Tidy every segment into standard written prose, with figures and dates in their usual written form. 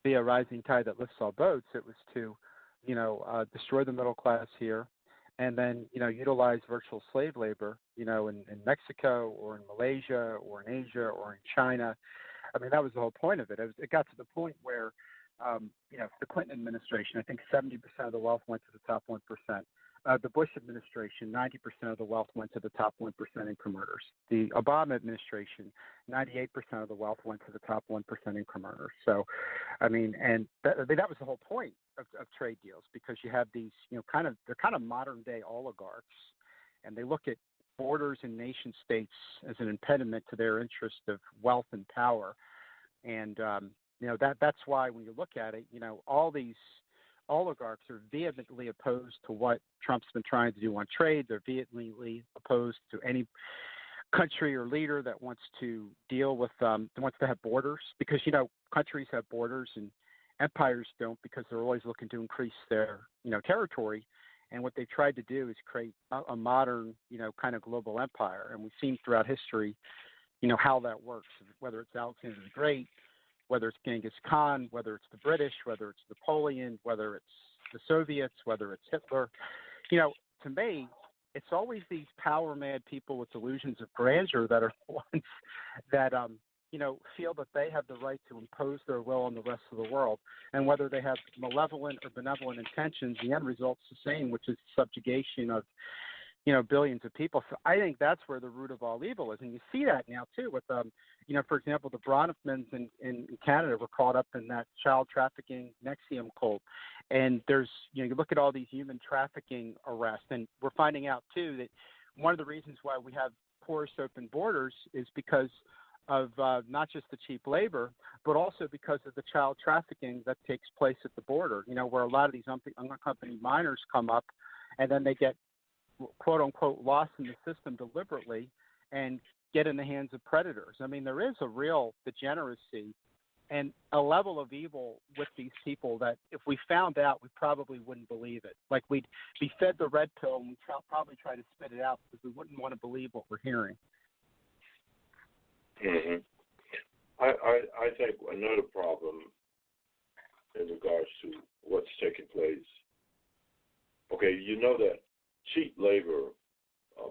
be a rising tide that lifts all boats. It was to, destroy the middle class here, and then, utilize virtual slave labor, in Mexico or in Malaysia or in Asia or in China. I mean, that was the whole point of it. It got to the point where, the Clinton administration, I think 70% of the wealth went to the top 1%. The Bush administration, 90% of the wealth went to the top 1% income earners. The Obama administration, 98% of the wealth went to the top 1% income earners. So, I mean, and that was the whole point of trade deals, because you have these, they're kind of modern day oligarchs, and they look at borders and nation states as an impediment to their interest of wealth and power. And, that's why when you look at it, all these oligarchs are vehemently opposed to what Trump's been trying to do on trade. They're vehemently opposed to any country or leader that wants to deal with, wants to have borders, because, countries have borders and empires don't, because they're always looking to increase their, territory. And what they've tried to do is create a modern, kind of global empire. And we've seen throughout history, how that works, whether it's Alexander the Great, whether it's Genghis Khan, whether it's the British, whether it's Napoleon, whether it's the Soviets, whether it's Hitler. To me, it's always these power-mad people with delusions of grandeur that are the ones that, feel that they have the right to impose their will on the rest of the world. And whether they have malevolent or benevolent intentions, the end result's the same, which is subjugation of, billions of people. So I think that's where the root of all evil is. And you see that now, too, with, for example, the Bronfmans in Canada were caught up in that child trafficking NXIVM cult. And there's, you look at all these human trafficking arrests, and we're finding out, too, that one of the reasons why we have porous open borders is because of not just the cheap labor, but also because of the child trafficking that takes place at the border, where a lot of these unaccompanied minors come up, and then they get, quote unquote, lost in the system deliberately and get in the hands of predators. I mean, there is a real degeneracy and a level of evil with these people that if we found out, we probably wouldn't believe it. Like, we'd be fed the red pill and we'd probably try to spit it out because we wouldn't want to believe what we're hearing. Mm-hmm. I think another problem in regards to what's taking place, okay, that cheap labor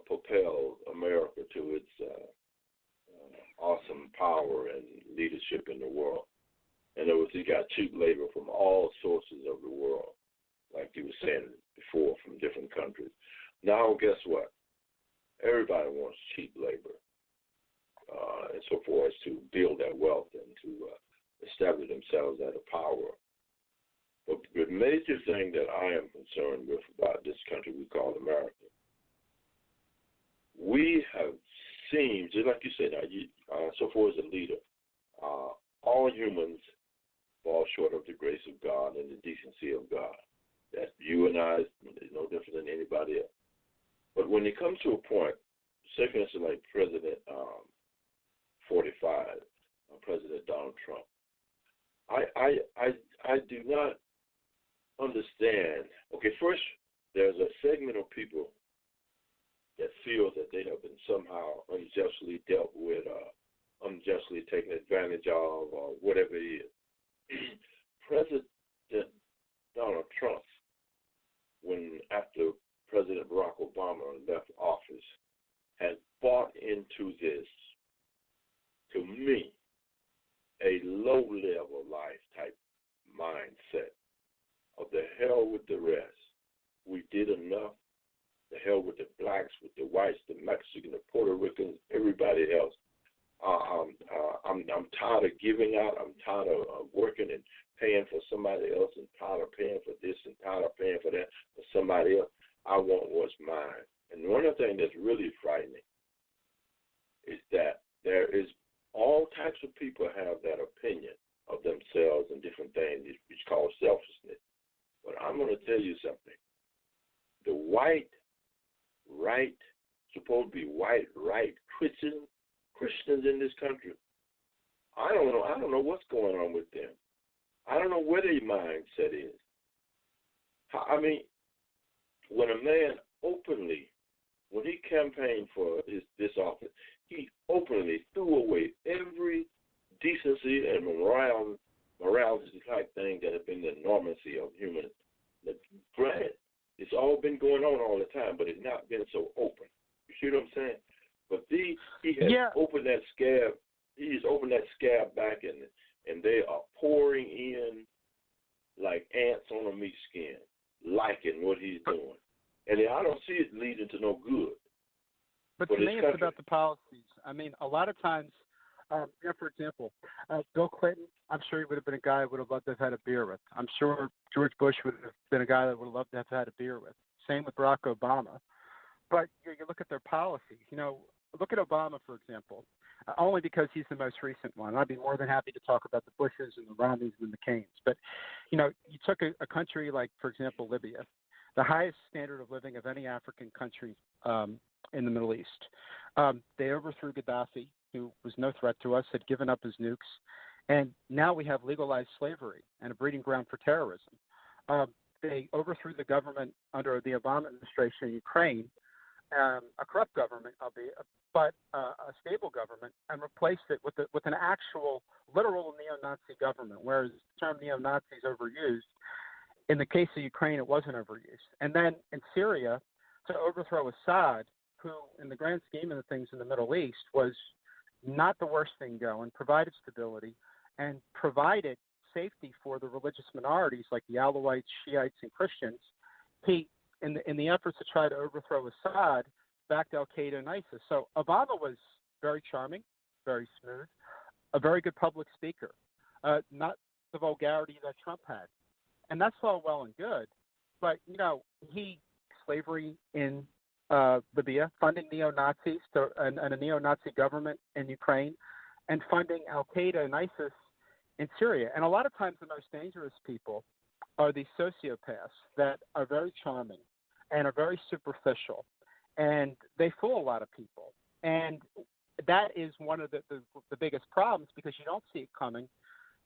propelled America to its awesome power and leadership in the world. In other words, you got cheap labor from all sources of the world, like you were saying before, from different countries. Now, guess what? Everybody wants cheap labor, and so forth, to build their wealth and to establish themselves as a power. But the major thing that I am concerned with about this country we call America, we have seen, just like you said, so far as a leader, all humans fall short of the grace of God and the decency of God. That's you and I, is no different than anybody else. But when it comes to a point, say for instance, like President 45, President Donald Trump, I do not understand. Okay, first, there's a segment of people that feel that they have been somehow unjustly dealt with, unjustly taken advantage of, or whatever it is. President Donald Trump, after President Barack Obama left office, has bought into this, to me, a low-level life type mindset of the hell with the rest. We did enough. The hell with the blacks, with the whites, the Mexicans, the Puerto Ricans, everybody else. I'm tired of giving out. I'm tired of working and paying for somebody else, and tired of paying for this and tired of paying for that for somebody else. I want what's mine. And one of the things that's really frightening is that there is all types of people have that opinion of themselves and different things, which is called selfishness. But I'm going to tell you something. The white, right, supposed to be white, right Christians in this country, I don't know what's going on with them. I don't know where their mindset is. I mean, when a man openly, when he campaigned for this office, he openly threw away every decency and morality type thing that have been the normalcy of human. Granted, it's all been going on all the time, but it's not been so open. You see what I'm saying? But he has opened that scab. He's opened that scab back, and they are pouring in like ants on a meat skin, liking what he's doing. And I don't see it leading to no good. But to me, it's about the policies. I mean, a lot of times, for example, Bill Clinton, I'm sure he would have been a guy I would have loved to have had a beer with. I'm sure George Bush would have been a guy that would have loved to have had a beer with. Same with Barack Obama. But you look at their policies. Look at Obama, for example, only because he's the most recent one. I'd be more than happy to talk about the Bushes and the Romneys and the McCains. But, you took a country like, for example, Libya, the highest standard of living of any African country in the Middle East. They overthrew Gaddafi, who was no threat to us, had given up his nukes, and now we have legalized slavery and a breeding ground for terrorism. They overthrew the government under the Obama administration in Ukraine, a corrupt government, albeit, but a stable government, and replaced it with an actual, literal neo-Nazi government, whereas the term neo-Nazi is overused. In the case of Ukraine, it wasn't overused. And then in Syria, to overthrow Assad, who, in the grand scheme of the things in the Middle East, was not the worst thing going, provided stability, and provided safety for the religious minorities like the Alawites, Shiites, and Christians. He, in the efforts to try to overthrow Assad, backed al-Qaeda and ISIS. So Obama was very charming, very smooth, a very good public speaker, not the vulgarity that Trump had. And that's all well and good. But, slavery in Libya, funding neo-Nazis and a neo-Nazi government in Ukraine, and funding al-Qaeda and ISIS in Syria. And a lot of times the most dangerous people are these sociopaths that are very charming and are very superficial, and they fool a lot of people. And that is one of the biggest problems, because you don't see it coming,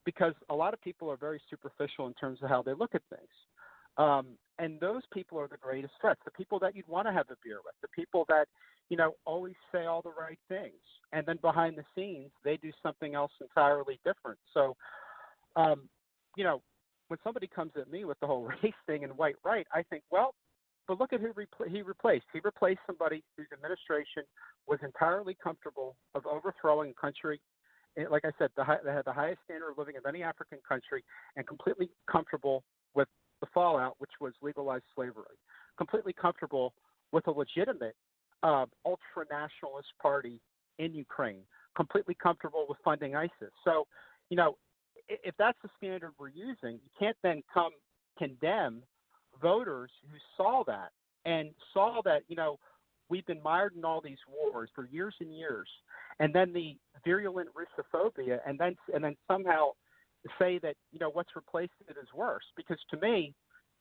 because a lot of people are very superficial in terms of how they look at things. And those people are the greatest threats, the people that you'd want to have a beer with, the people that, always say all the right things. And then behind the scenes, they do something else entirely different. So, when somebody comes at me with the whole race thing and white right, I think, well, but look at who he replaced. He replaced somebody whose administration was entirely comfortable of overthrowing a country. Like I said, they had the highest standard of living of any African country, and completely comfortable with the fallout, which was legalized slavery, completely comfortable with a legitimate ultra-nationalist party in Ukraine, completely comfortable with funding ISIS. So, if that's the standard we're using, you can't then come condemn voters who saw that and saw that, we've been mired in all these wars for years and years, and then the virulent Russophobia, and then somehow say that, what's replaced it is worse. Because to me,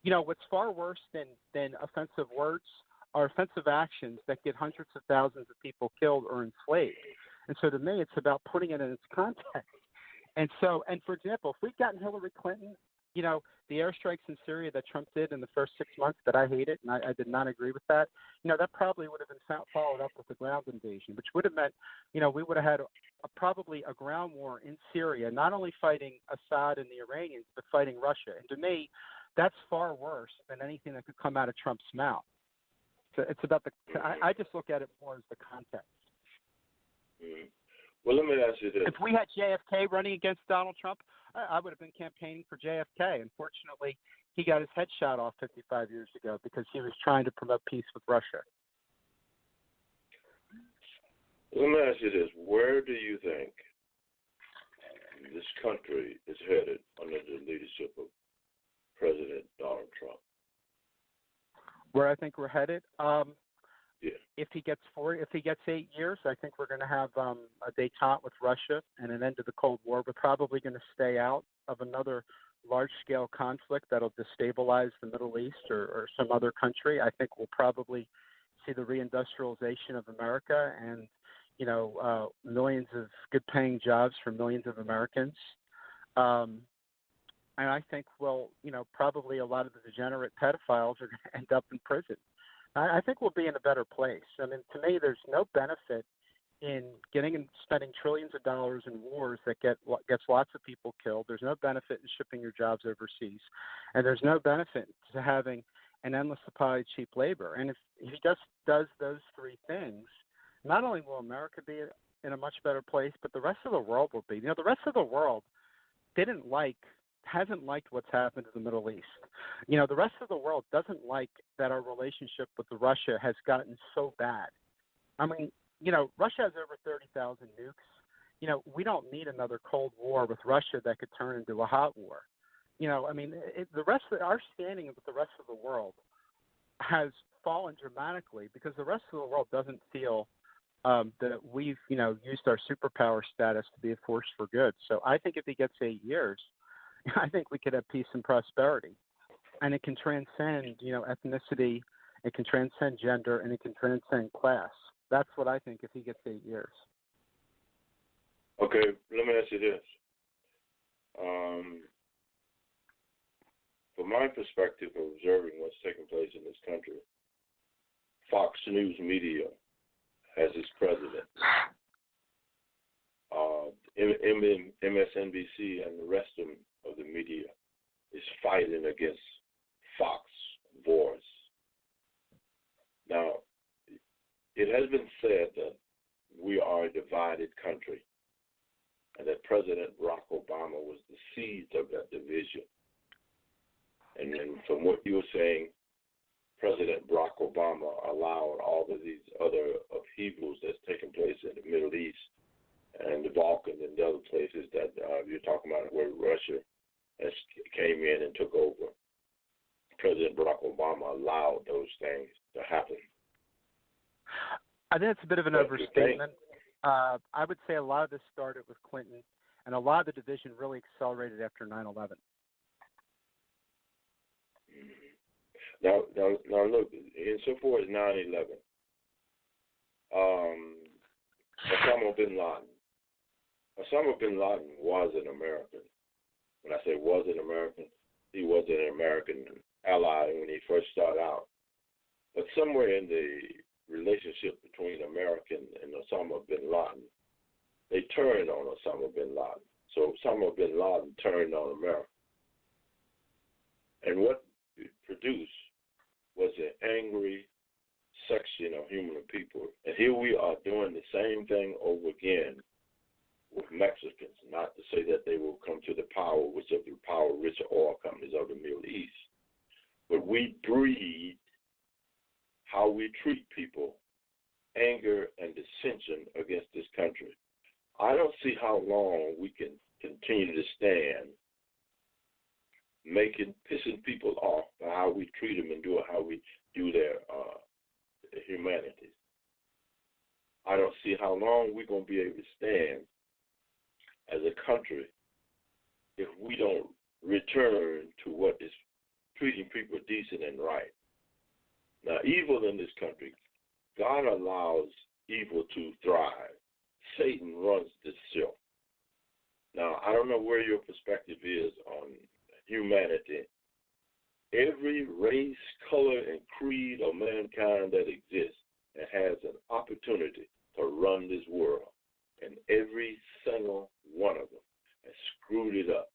what's far worse than offensive words are offensive actions that get hundreds of thousands of people killed or enslaved. And so to me, it's about putting it in its context. And for example, if we'd gotten Hillary Clinton, the airstrikes in Syria that Trump did in the first 6 months that I hated, and I did not agree with that, that probably would have been followed up with a ground invasion, which would have meant, we would have had probably a ground war in Syria, not only fighting Assad and the Iranians, but fighting Russia. And to me, that's far worse than anything that could come out of Trump's mouth. So it's about I just look at it more as the context. Mm-hmm. Well, let me ask you this. If we had JFK running against Donald Trump, I would have been campaigning for JFK. Unfortunately, he got his head shot off 55 years ago because he was trying to promote peace with Russia. Let me ask you this. Where do you think this country is headed under the leadership of President Donald Trump? Where I think we're headed? Yeah. If he gets 8 years, I think we're going to have a détente with Russia and an end to the Cold War. We're probably going to stay out of another large-scale conflict that'll destabilize the Middle East or some other country. I think we'll probably see the reindustrialization of America and, millions of good-paying jobs for millions of Americans. And I think, probably a lot of the degenerate pedophiles are going to end up in prison. I think we'll be in a better place. I mean, to me, there's no benefit in getting and spending trillions of dollars in wars that gets lots of people killed. There's no benefit in shipping your jobs overseas, and there's no benefit to having an endless supply of cheap labor. And if he just does those three things, not only will America be in a much better place, but the rest of the world will be. The rest of the world hasn't liked what's happened to the Middle East. The rest of the world doesn't like that our relationship with Russia has gotten so bad. I mean, Russia has over 30,000 nukes. We don't need another Cold War with Russia that could turn into a hot war. Our standing with the rest of the world has fallen dramatically because the rest of the world doesn't feel that we've, used our superpower status to be a force for good. So I think if he gets 8 years, I think we could have peace and prosperity. And it can transcend, ethnicity, it can transcend gender, and it can transcend class. That's what I think if he gets 8 years. Okay, let me ask you this. From my perspective of observing what's taking place in this country, Fox News Media has its president. MSNBC and the rest of the media is fighting against Fox Voice. Now, it has been said that we are a divided country and that President Barack Obama was the seeds of that division. And then from what you were saying, President Barack Obama allowed all of these other upheavals that's taking place in the Middle East and the Balkans and the other places that you're talking about where Russia came in and took over. President Barack Obama allowed those things to happen. I think it's a bit of an overstatement. I would say a lot of this started with Clinton, and a lot of the division really accelerated after 9/11. Now, look, insofar as 9/11, Osama bin Laden was an American. When I say was an American, he was an American ally when he first started out. But somewhere in the relationship between American and Osama bin Laden, they turned on Osama bin Laden. So Osama bin Laden turned on America. And what it produced was an angry section of human people. And here we are doing the same thing over again with Mexicans, not to say that they will come to the power, which of the power-rich oil companies of the Middle East. But we breed how we treat people, anger and dissension against this country. I don't see how long we can continue to stand pissing people off by how we treat them and how we do their humanity. I don't see how long we're going to be able to stand as a country if we don't return to what is treating people decent and right. Now, evil in this country, God allows evil to thrive. Satan runs this show. Now, I don't know where your perspective is on humanity. Every race, color, and creed of mankind that exists and has an opportunity to run this world, and every single one of them has screwed it up.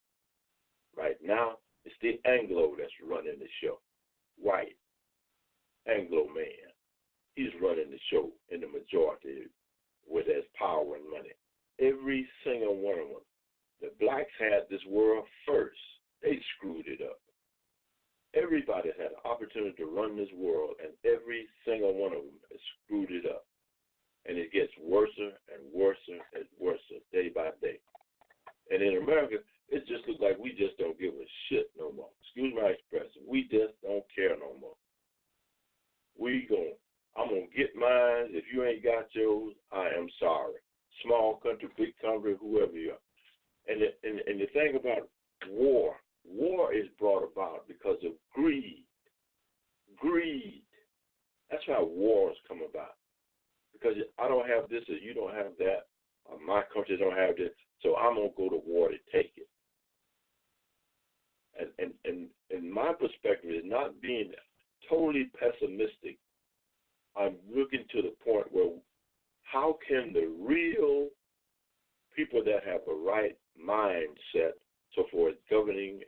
Right now, it's the Anglo that's running the show. White, Anglo man. He's running the show in the majority where there's power and money. Every single one of them. The blacks had this world first. They screwed it up. Everybody had an opportunity to run this world, and every single one of them has screwed it up. And it gets worse and worse and worse day by day. And in America, it just looks like we just don't give a shit no more. Excuse my expression. We just don't care no more. I'm going to get mine. If you ain't got yours, I am sorry. Small country, big country, whoever you are. And the thing about war is brought about because of greed. Greed. That's how wars come about. Because I don't have this or you don't have that, or my country don't have this, so I'm going to go to war to take it. And my perspective is not being totally pessimistic. I'm looking to the point where how can the real people that have a right mindset, so forth, governing